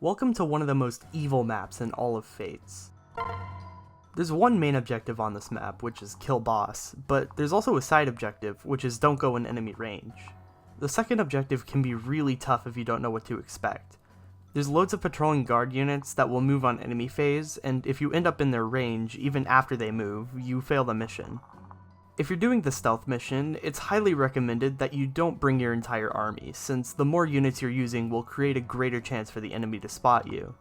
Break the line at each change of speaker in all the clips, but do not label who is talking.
Welcome to one of the most evil maps in all of Fates. There's one main objective on this map, which is kill boss, but there's also a side objective, which is don't go in enemy range. The second objective can be really tough if you don't know what to expect. There's loads of patrolling guard units that will move on enemy phase, and if you end up in their range, even after they move, you fail the mission. If you're doing the stealth mission, it's highly recommended that you don't bring your entire army, since the more units you're using will create a greater chance for the enemy to spot you.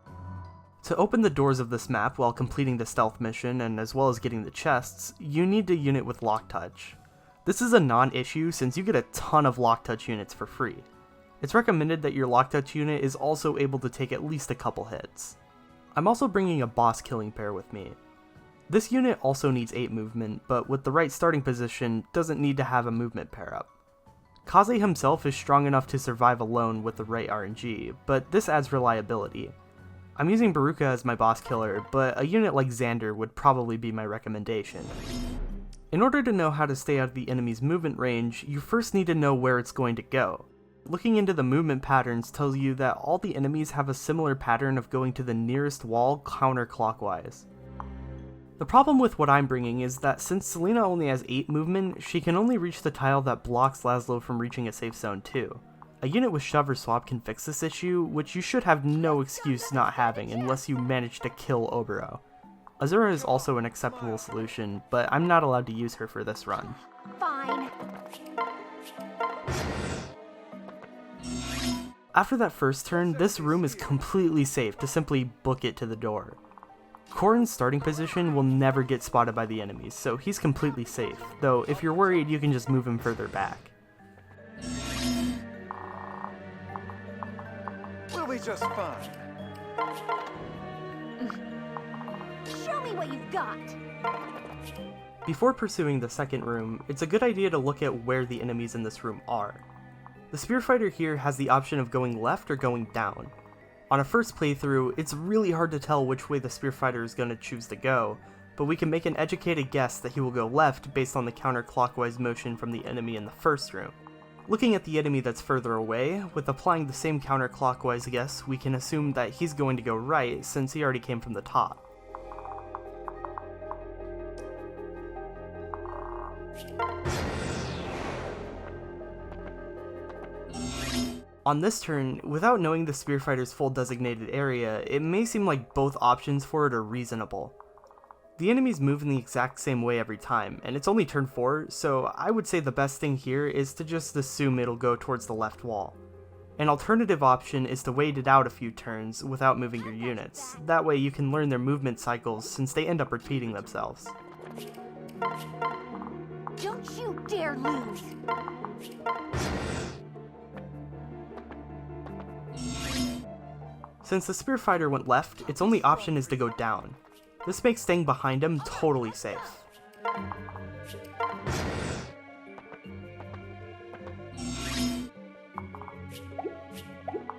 To open the doors of this map while completing the stealth mission, and as well as getting the chests, you need a unit with lock touch. This is a non-issue since you get a ton of lock touch units for free. It's recommended that your lock touch unit is also able to take at least a couple hits. I'm also bringing a boss killing pair with me. This unit also needs 8 movement, but with the right starting position, doesn't need to have a movement pair up. Kaze himself is strong enough to survive alone with the right RNG, but this adds reliability. I'm using Baruka as my boss killer, but a unit like Xander would probably be my recommendation. In order to know how to stay out of the enemy's movement range, you first need to know where it's going to go. Looking into the movement patterns tells you that all the enemies have a similar pattern of going to the nearest wall counterclockwise. The problem with what I'm bringing is that since Selena only has 8 movement, she can only reach the tile that blocks Laszlo from reaching a safe zone too. A unit with shove or swap can fix this issue, which you should have no excuse not having unless you manage to kill Obero. Azura is also an acceptable solution, but I'm not allowed to use her for this run.
Fine.
After that first turn, this room is completely safe to simply book it to the door. Corrin's starting position will never get spotted by the enemies, so he's completely safe, though if you're worried you can just move him further back.
We'll be just fine.
Show me what you've got.
Before pursuing the second room, it's a good idea to look at where the enemies in this room are. The Spearfighter here has the option of going left or going down. On a first playthrough, it's really hard to tell which way the Spearfighter is going to choose to go, but we can make an educated guess that he will go left based on the counterclockwise motion from the enemy in the first room. Looking at the enemy that's further away, with applying the same counterclockwise guess, we can assume that he's going to go right since he already came from the top. On this turn, without knowing the Spearfighter's full designated area, it may seem like both options for it are reasonable. The enemies move in the exact same way every time, and it's only turn 4, so I would say the best thing here is to just assume it'll go towards the left wall. An alternative option is to wait it out a few turns without moving your units. That way you can learn their movement cycles since they end up repeating themselves.
Don't you dare lose.
Since the Spearfighter went left, its only option is to go down. This makes staying behind him totally safe.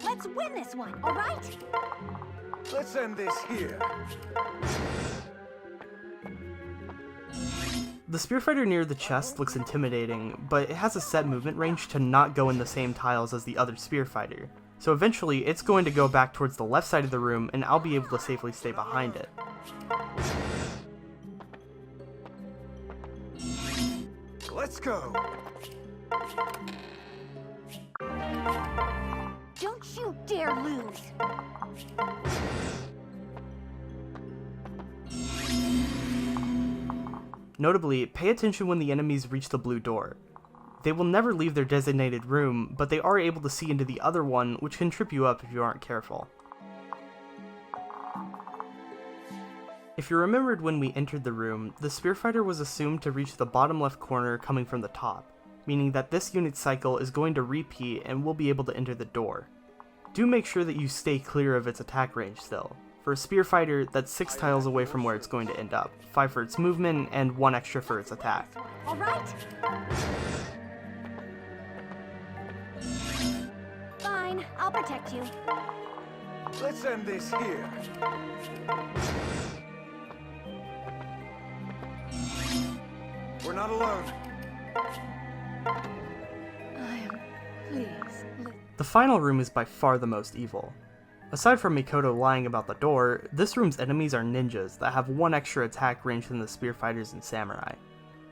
Let's win this one, alright?
Let's end this here.
The Spearfighter near the chest looks intimidating, but it has a set movement range to not go in the same tiles as the other Spearfighter. So eventually, it's going to go back towards the left side of the room, and I'll be able to safely stay behind it.
Let's go.
Don't you dare lose.
Notably, pay attention when the enemies reach the blue door. They will never leave their designated room, but they are able to see into the other one, which can trip you up if you aren't careful. If you remembered when we entered the room, the Spearfighter was assumed to reach the bottom left corner coming from the top, meaning that this unit's cycle is going to repeat and will be able to enter the door. Do make sure that you stay clear of its attack range still. For a Spearfighter, that's 6 tiles away from where it's going to end up, 5 for its movement and 1 extra for its attack.
Alright? Fine, I'll protect you.
Let's end this here. We're not alone.
I am pleased.
The final room is by far the most evil. Aside from Mikoto lying about the door, this room's enemies are ninjas that have one extra attack range than the spear fighters and samurai.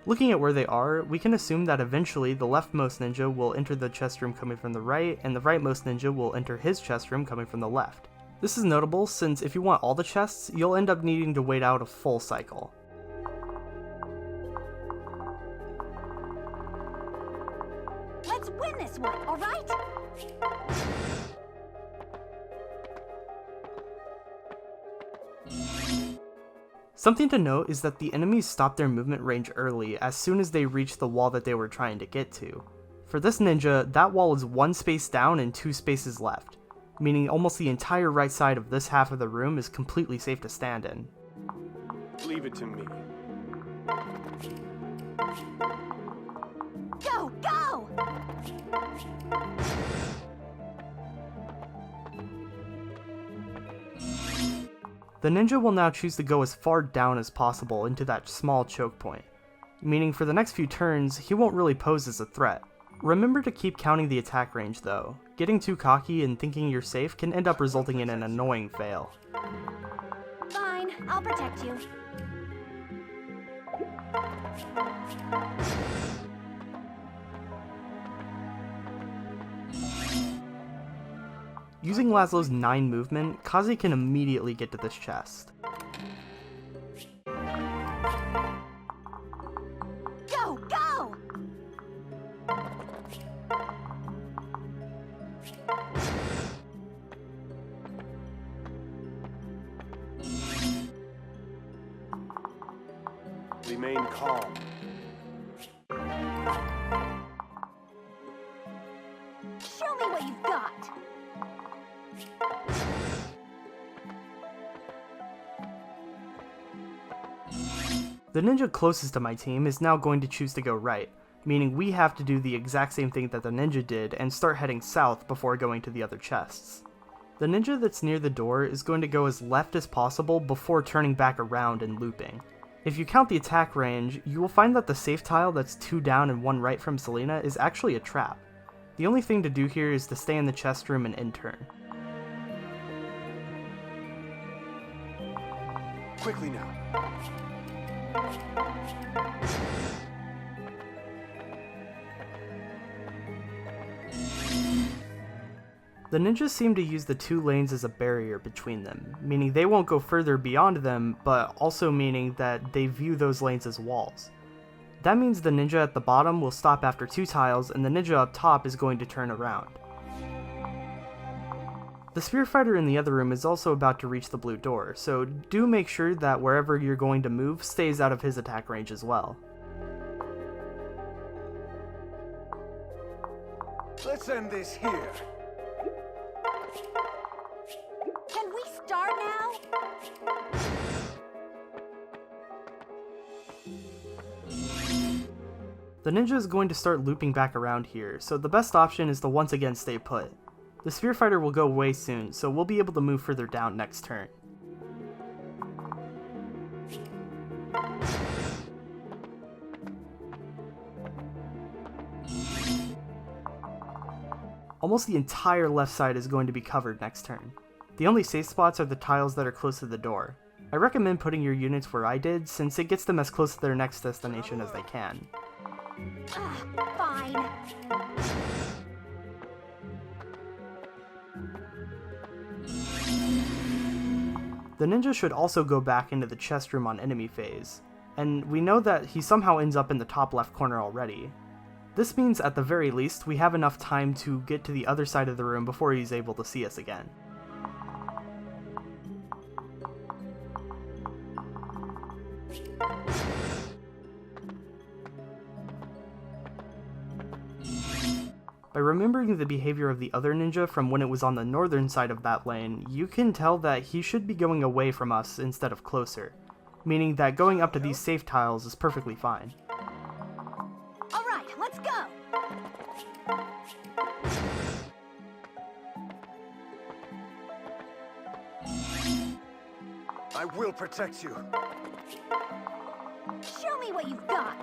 Looking at where they are, we can assume that eventually the leftmost ninja will enter the chest room coming from the right, and the rightmost ninja will enter his chest room coming from the left. This is notable since if you want all the chests, you'll end up needing to wait out a full cycle.
Let's win this one, alright?
Something to note is that the enemies stop their movement range early as soon as they reach the wall that they were trying to get to. For this ninja, that wall is 1 space down and 2 spaces left, meaning almost the entire right side of this half of the room is completely safe to stand in.
Leave it to me.
Go, go!
The ninja will now choose to go as far down as possible into that small choke point, meaning for the next few turns, he won't really pose as a threat. Remember to keep counting the attack range though. Getting too cocky and thinking you're safe can end up resulting in an annoying fail.
Fine, I'll protect you.
Using Laszlo's 9 movement, Kaze can immediately get to this chest.
Go, go!
Remain calm.
Show me what you've got!
The ninja closest to my team is now going to choose to go right, meaning we have to do the exact same thing that the ninja did and start heading south before going to the other chests. The ninja that's near the door is going to go as left as possible before turning back around and looping. If you count the attack range, you will find that the safe tile that's 2 down and 1 right from Selena is actually a trap. The only thing to do here is to stay in the chest room and in turn.
Quickly now.
The ninjas seem to use the 2 lanes as a barrier between them, meaning they won't go further beyond them, but also meaning that they view those lanes as walls. That means the ninja at the bottom will stop after 2 tiles and the ninja up top is going to turn around. The spear fighter in the other room is also about to reach the blue door, so do make sure that wherever you're going to move stays out of his attack range as well.
Let's end this here.
Can we start now?
The ninja is going to start looping back around here, so the best option is to once again stay put. The spear fighter will go away soon, so we'll be able to move further down next turn. Almost the entire left side is going to be covered next turn. The only safe spots are the tiles that are close to the door. I recommend putting your units where I did, since it gets them as close to their next destination as they can.
Fine.
The ninja should also go back into the chest room on enemy phase, and we know that he somehow ends up in the top left corner already. This means at the very least we have enough time to get to the other side of the room before he's able to see us again. By remembering the behavior of the other ninja from when it was on the northern side of that lane, you can tell that he should be going away from us instead of closer, meaning that going up to these safe tiles is perfectly fine.
Alright, let's go!
I will protect you.
Show me what you've got!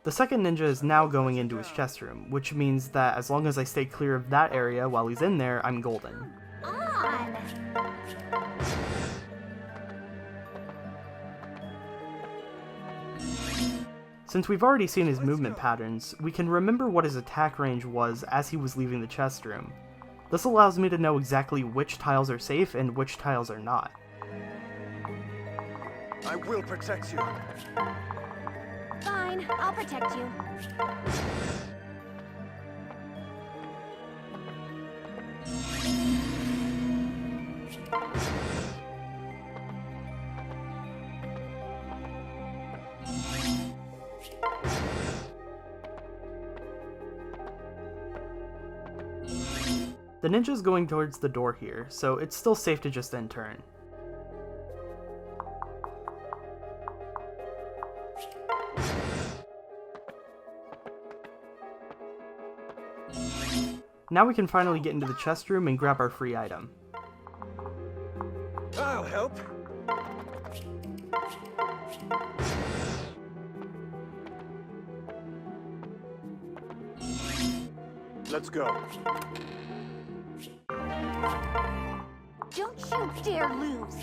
The The second ninja is now going into his chest room, which means that as long as I stay clear of that area while he's in there, I'm golden.
On!
Since we've already seen his movement patterns, we can remember what his attack range was as he was leaving the chest room. This allows me to know exactly which tiles are safe and which tiles are not.
I will protect you.
Fine, I'll protect you.
The ninja's going towards the door here, so it's still safe to just end turn. Now we can finally get into the chest room and grab our free item.
I'll help.
Let's go.
Don't you dare lose.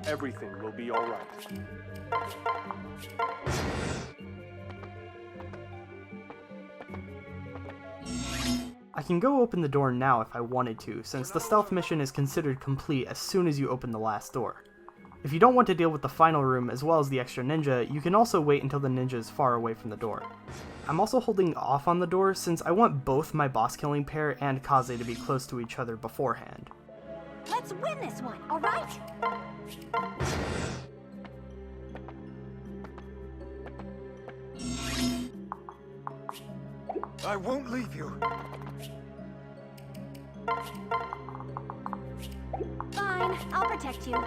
Everything will be all right.
I can go open the door now if I wanted to, since the stealth mission is considered complete as soon as you open the last door. If you don't want to deal with the final room as well as the extra ninja, you can also wait until the ninja is far away from the door. I'm also holding off on the door since I want both my boss killing pair and Kaze to be close to each other beforehand.
Let's win this one, alright?
I won't leave you.
Fine, I'll protect you.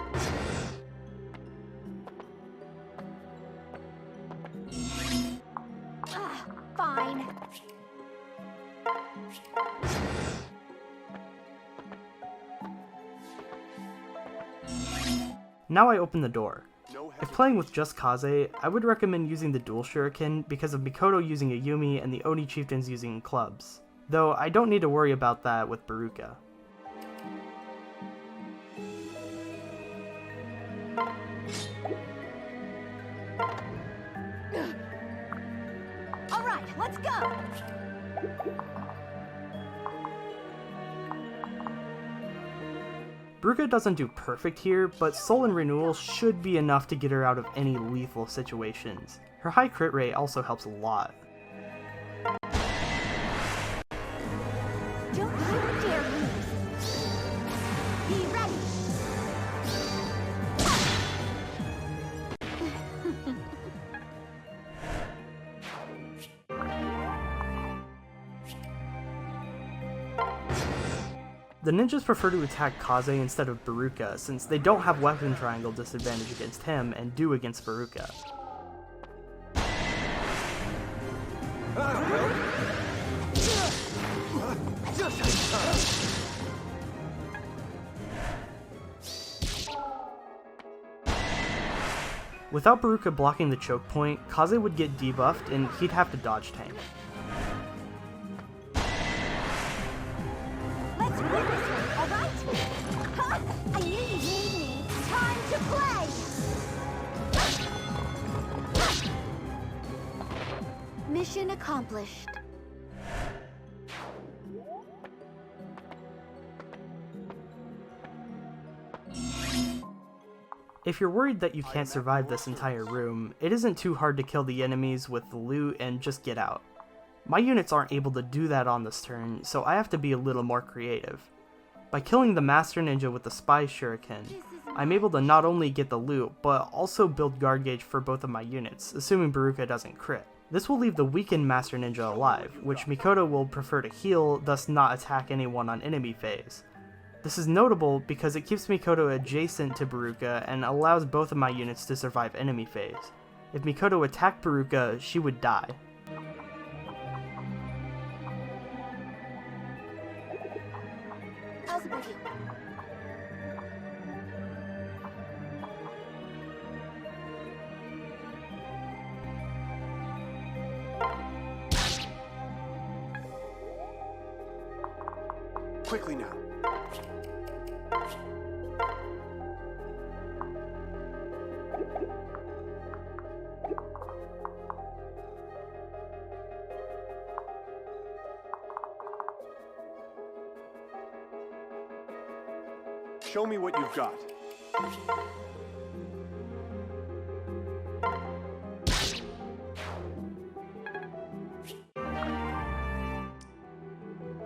Fine.
Now I open the door.
No
If playing with just Kaze, I would recommend using the dual shuriken because of Mikoto using a Yumi and the Oni chieftains using clubs. Though I don't need to worry about that with Baruka.
Alright, let's go!
Baruka doesn't do perfect here, but Soul and Renewal should be enough to get her out of any lethal situations. Her high crit rate also helps a lot.
Don't you dare lose! Be ready!
The ninjas prefer to attack Kaze instead of Baruka, since they don't have weapon triangle disadvantage against him and do against Baruka.
I'll help. Just in time.
Without Baruka blocking the choke point, Kaze would get debuffed and he'd have to dodge tank.
Let's win this one, alright? Huh? I knew you'd need me. Time to play! Mission accomplished.
If you're worried that you can't survive this entire room, it isn't too hard to kill the enemies with the loot and just get out. My units aren't able to do that on this turn, so I have to be a little more creative. By killing the Master Ninja with the Spy Shuriken, I'm able to not only get the loot, but also build guard gauge for both of my units, assuming Baruka doesn't crit. This will leave the weakened Master Ninja alive, which Mikoto will prefer to heal, thus not attack anyone on enemy phase. This is notable because it keeps Mikoto adjacent to Baruka and allows both of my units to survive enemy phase. If Mikoto attacked Baruka, she would die.
How's it with you?
Quickly now. Show me what you've got.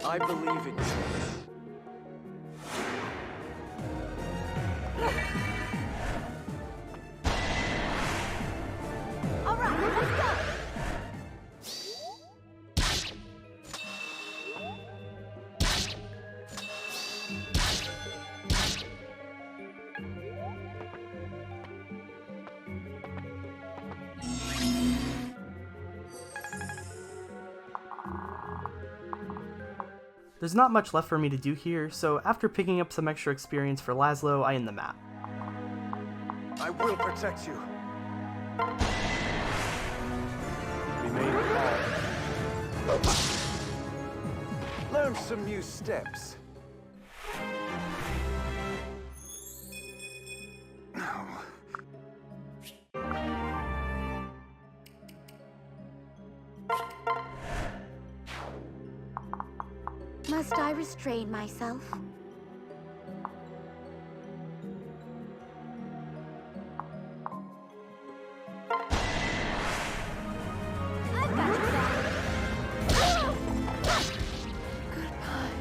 I believe in you.
All right, let's go.
There's not much left for me to do here, so after picking up some extra experience for Laszlo, I end the map.
I will protect you.
Remain calm.
Learn some new steps.
Must I restrain myself? I've got your back. Goodbye.